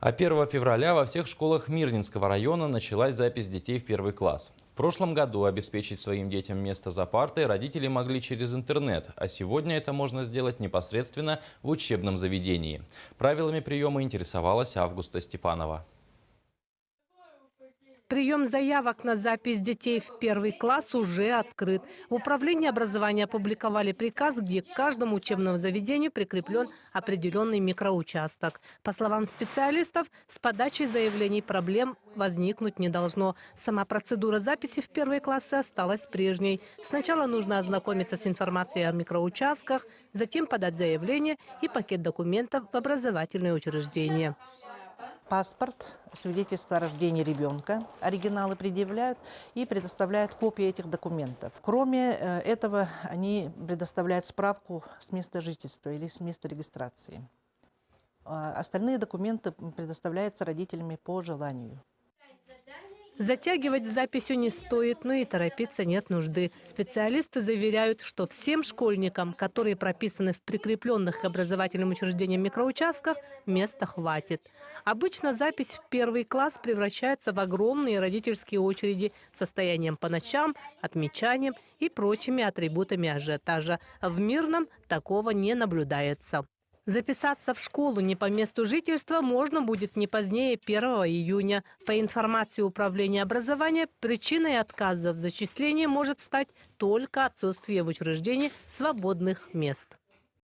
А 1 февраля во всех школах Мирнинского района началась запись детей в первый класс. В прошлом году обеспечить своим детям место за партой родители могли через интернет, а сегодня это можно сделать непосредственно в учебном заведении. Правилами приема интересовалась Августа Степанова. Прием заявок на запись детей в первый класс уже открыт. В управлении образования опубликовали приказ, где к каждому учебному заведению прикреплен определенный микроучасток. По словам специалистов, с подачей заявлений проблем возникнуть не должно. Сама процедура записи в первые классы осталась прежней. Сначала нужно ознакомиться с информацией о микроучастках, затем подать заявление и пакет документов в образовательные учреждения. Паспорт, свидетельство о рождении ребенка, оригиналы предъявляют и предоставляют копии этих документов. Кроме этого, они предоставляют справку с места жительства или с места регистрации. Остальные документы предоставляются родителями по желанию. Затягивать с записью не стоит, но и торопиться нет нужды. Специалисты заверяют, что всем школьникам, которые прописаны в прикрепленных к образовательным учреждениям микроучастках, места хватит. Обычно запись в первый класс превращается в огромные родительские очереди с состоянием по ночам, отмечанием и прочими атрибутами ажиотажа. В Мирном такого не наблюдается. Записаться в школу не по месту жительства можно будет не позднее 1 июня. По информации Управления образования, причиной отказа в зачислении может стать только отсутствие в учреждении свободных мест.